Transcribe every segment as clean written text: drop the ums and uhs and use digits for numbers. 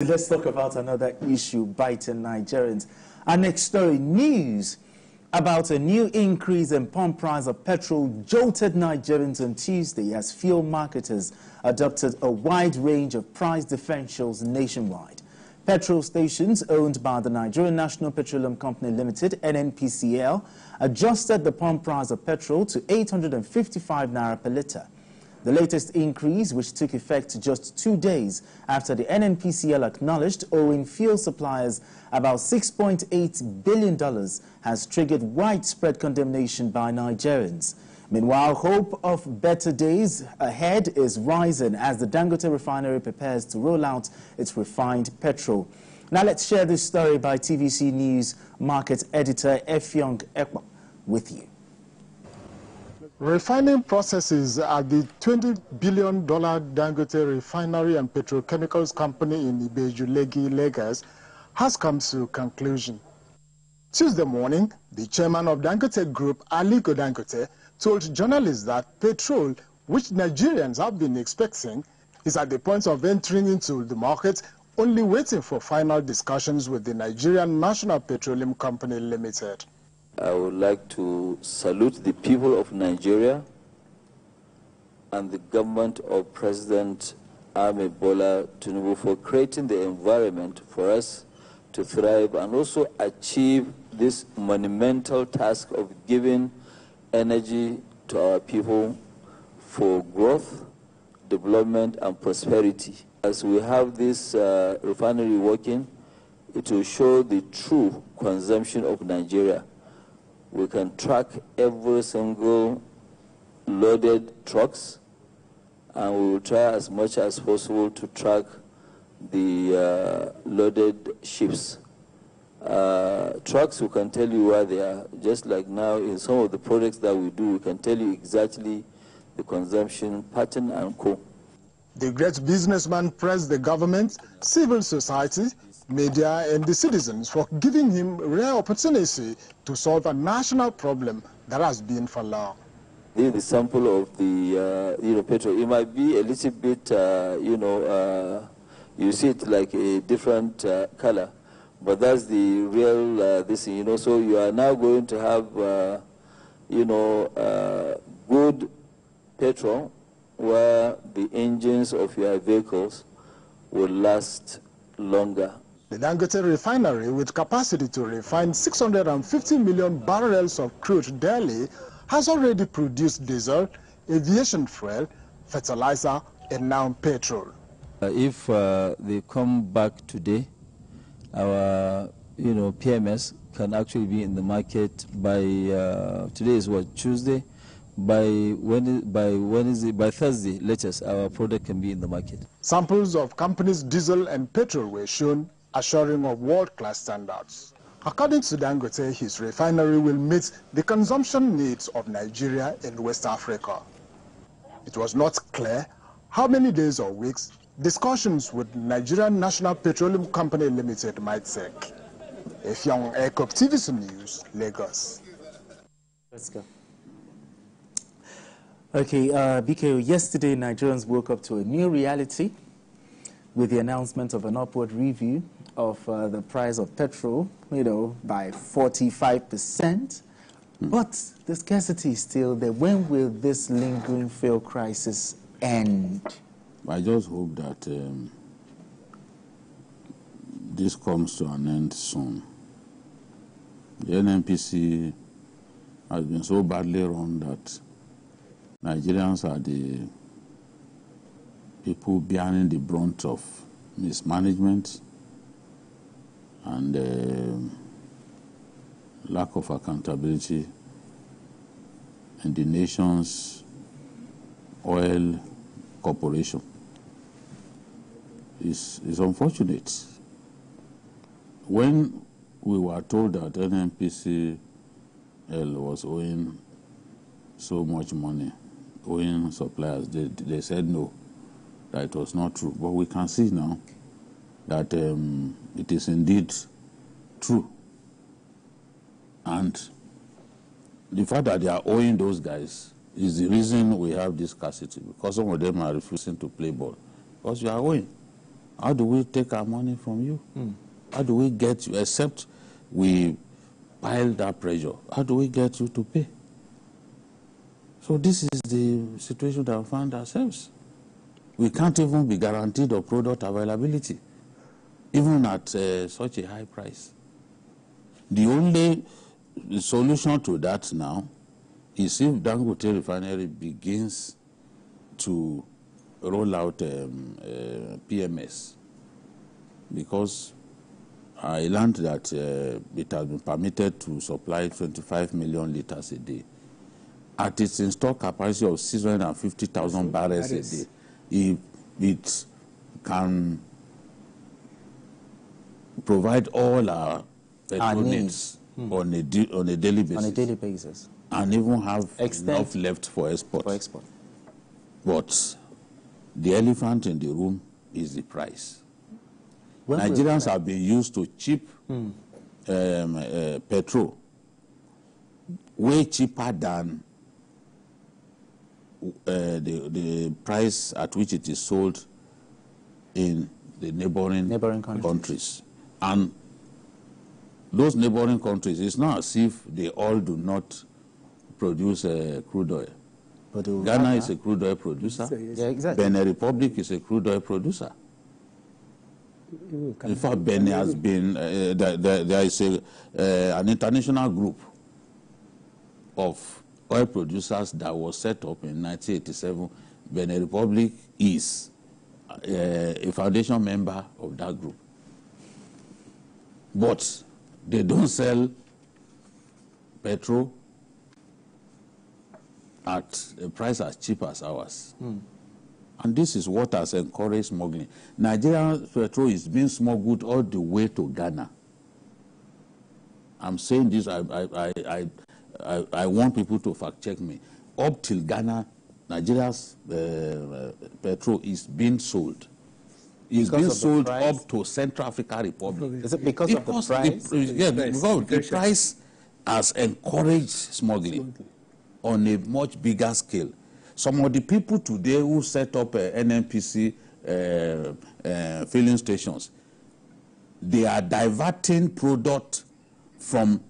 Let's talk about another issue biting Nigerians. Our next story, news about a new increase in pump price of petrol jolted Nigerians on Tuesday as fuel marketers adopted a wide range of price differentials nationwide. Petrol stations owned by the Nigerian National Petroleum Company Limited, NNPCL, adjusted the pump price of petrol to 855 naira per litre. The latest increase, which took effect just 2 days after the NNPCL acknowledged owing fuel suppliers about $6.8 billion, has triggered widespread condemnation by Nigerians. Meanwhile, hope of better days ahead is rising as the Dangote Refinery prepares to roll out its refined petrol. Now let's share this story by TVC News market editor Effiong Ekpa with you. Refining processes at the $20 billion Dangote Refinery and Petrochemicals Company in Ibeju-Legi, Lagos, has come to conclusion. Tuesday morning, the chairman of Dangote Group, Aliko Dangote, told journalists that petrol, which Nigerians have been expecting, is at the point of entering into the market, only waiting for final discussions with the Nigerian National Petroleum Company Limited. I would like to salute the people of Nigeria and the government of President Ahmed Bola Tinubu for creating the environment for us to thrive and also achieve this monumental task of giving energy to our people for growth, development, and prosperity. As we have this refinery working, it will show the true consumption of Nigeria. We can track every single loaded trucks, and we will try as much as possible to track the loaded ships. Trucks, we can tell you where they are. Just like now in some of the products that we do, we can tell you exactly the consumption pattern and co. The great businessman praised the government, civil society, media and the citizens for giving him rare opportunity to solve a national problem that has been for long. This is the sample of the petrol. It might be a little bit, you see it like a different color, but that's the real this thing, So you are now going to have, good petrol where the engines of your vehicles will last longer. The Dangote Refinery, with capacity to refine 650 million barrels of crude daily, has already produced diesel, aviation fuel, fertilizer, and now petrol. If they come back today, our PMS can actually be in the market by today is what, Tuesday? By Thursday latest, our product can be in the market. Samples of companies' diesel and petrol were shown, assuring of world-class standards. According to Dangote, his refinery will meet the consumption needs of Nigeria and West Africa. It was not clear how many days or weeks discussions with Nigerian National Petroleum Company Limited might take. Effiong Ekpa, TVC News, Lagos. Let's go. Okay, BKO, yesterday Nigerians woke up to a new reality with the announcement of an upward review of the price of petrol, by 45%. But the scarcity is still there. When will this lingering fuel crisis end? I just hope that this comes to an end soon. The NNPC has been so badly run that Nigerians are the people bearing the brunt of mismanagement and lack of accountability in the nation's oil corporation. It's unfortunate. When we were told that NNPCL was owing so much money, owing suppliers, they said no, that it was not true. But we can see now that it is indeed true. And the fact that they are owing those guys is the reason we have this scarcity, because some of them are refusing to play ball, because you are owing. How do we take our money from you? How do we get you, except we pile that pressure, how do we get you to pay? So this is the situation that we find ourselves. We can't even be guaranteed of product availability, even at such a high price. The only solution to that now is if Dangote Refinery begins to roll out PMS, because I learned that it has been permitted to supply 25 million litres a day. At its installed capacity of 650,000 barrels a day, if it can provide all our petrol needs on a daily basis. On a daily basis. And even have enough left for export. But the elephant in the room is the price. Nigerians have been used to cheap petrol, way cheaper than the price at which it is sold in the neighboring countries. And those neighboring countries, it's not as if they all do not produce crude oil. But Ghana is a crude oil producer. Yeah, exactly. Benin Republic is a crude oil producer. In fact, Benin has been, there is an international group of oil producers that was set up in 1987. Benin Republic is a foundation member of that group. But they don't sell petrol at a price as cheap as ours. And this is what has encouraged smuggling. Nigerian petrol is being smuggled all the way to Ghana. I'm saying this, I want people to fact check me. Up till Ghana, Nigeria's petrol is being sold. It's being sold up to Central African Republic. Is it because of the price? Yeah, because the price has encouraged smuggling on a much bigger scale. Some of the people today who set up NNPC filling stations, they are diverting product from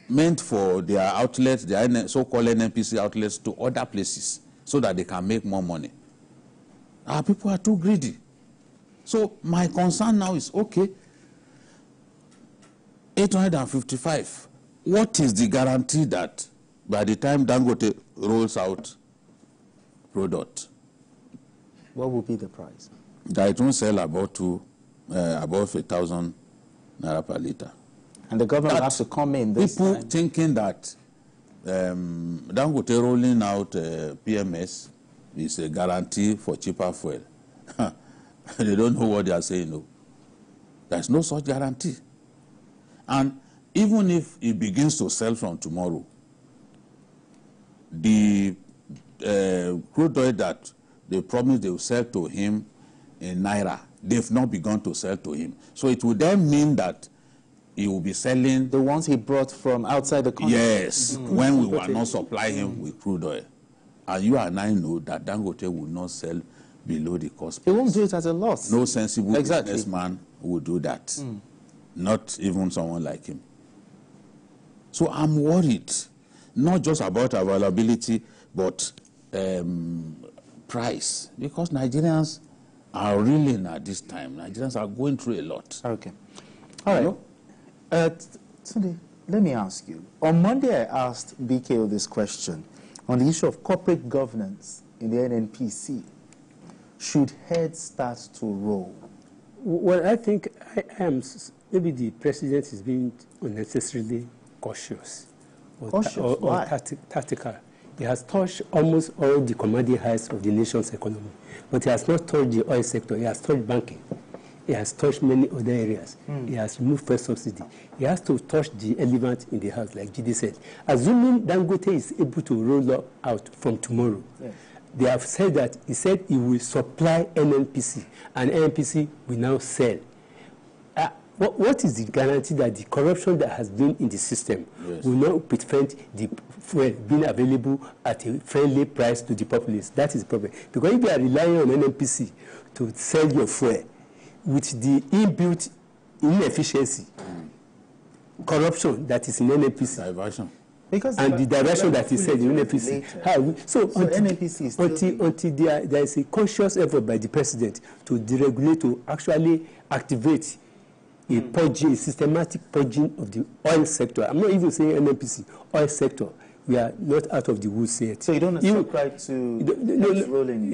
meant for their outlets, their so-called NNPC outlets, to other places so that they can make more money. Our people are too greedy. So my concern now is, okay, 855, what is the guarantee that by the time Dangote rolls out product, what will be the price? That it won't sell above 1,000 naira per litre. And the government will have to come in this people time. Thinking that Dangote rolling out PMS is a guarantee for cheaper fuel. They don't know what they are saying. No. There's no such guarantee. And even if it begins to sell from tomorrow, the crude oil that they promised they will sell to him in naira, they've not begun to sell to him. So it would then mean that he will be selling the ones he brought from outside the country. Yes, when we will not supply him with crude oil. And you and I know that Dangote will not sell below the cost price. He won't do it at a loss. No sensible businessman will do that. Not even someone like him. So I'm worried, not just about availability, but price. Because Nigerians are reeling at this time. Nigerians are going through a lot. Okay. All right. Tunde, let me ask you. On Monday, I asked BKO this question on the issue of corporate governance in the NNPC. Should heads start to roll? Well, I think maybe the president is being unnecessarily cautious or tactical. He has touched almost all the commodity heights of the nation's economy, but he has not touched the oil sector. He has touched banking. He has touched many other areas. He has removed first subsidy. He has to touch the elephant in the house, like Jide said. Assuming Dangote is able to roll out from tomorrow, yes, they have said that he will supply NNPC, and NNPC will now sell. What is the guarantee that the corruption that has been in the system will not prevent the fuel being available at a friendly price to the populace? That is the problem. Because if you are relying on NNPC to sell your fuel, with the inbuilt inefficiency, corruption that is in NNPC. Diversion. Because and the direction that is said in NNPC. So until there is a conscious effort by the president to deregulate, to actually activate a purging, a systematic purging of the oil sector. I'm not even saying NNPC, oil sector. We are not out of the woods yet. So you don't subscribe to rolling?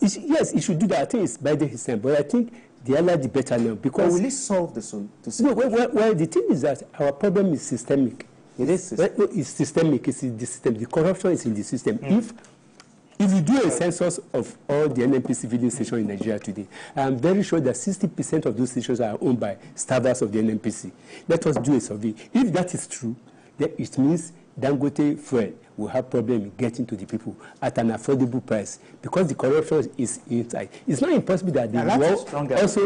Yes, it should do that. I think it's biding his time. But I think the earlier the better now. Because will it solve the situation? No, well, the thing is that our problem is systemic. It is systemic. Well, it's systemic. It's in the system. The corruption is in the system. If you do a census of all the NNPC filling stations in Nigeria today, I'm very sure that 60% of those stations are owned by staffers of the NNPC. Let us do a survey. If that is true, then it means Dangote fuel will have problem getting to the people at an affordable price because the corruption is inside. It's not impossible that they will also.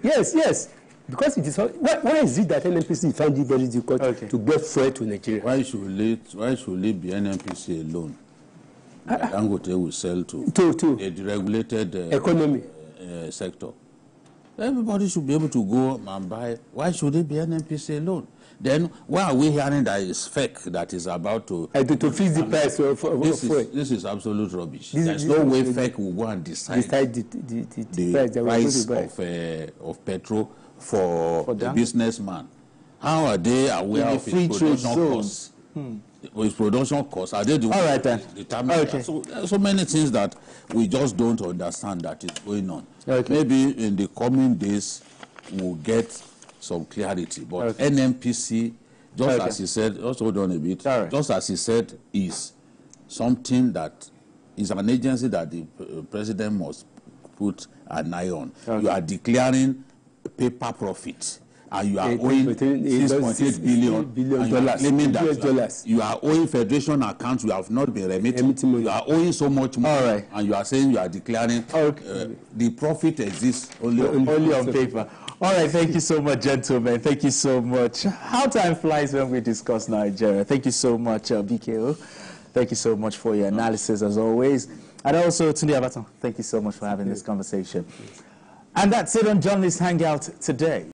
Yes. Because it is why is it that NNPC find it very difficult to get fuel to Nigeria? Why should it be NNPC alone? Dangote will sell to a deregulated economy sector. Everybody should be able to go and buy. Why should it be NNPC alone? Then why are we hearing that it's fake that is about to fix the price of fuel? This is absolute rubbish. There's no way fake will go and decide the price of petrol for the businessman. How are they aware of his production costs? With production costs, are they the ones that determine that? So there are so many things that we just don't understand that is going on. Maybe in the coming days we'll get some clarity. But NNPC, just as he said, just hold on a bit, just as he said, is something that is an agency that the president must put an eye on. You are declaring paper profit. And you are owing $6.8 billion, and you are claiming that you are owing federation accounts you have not been remitting. You are owing so much money, and you are saying you are declaring the profit exists only on paper. All right, thank you so much, gentlemen. Thank you so much. How time flies when we discuss Nigeria. Thank you so much, BKO. Thank you so much for your analysis, as always. And also, Tunde Abaton, thank you so much for having this conversation. And that's it on Journalist Hangout today.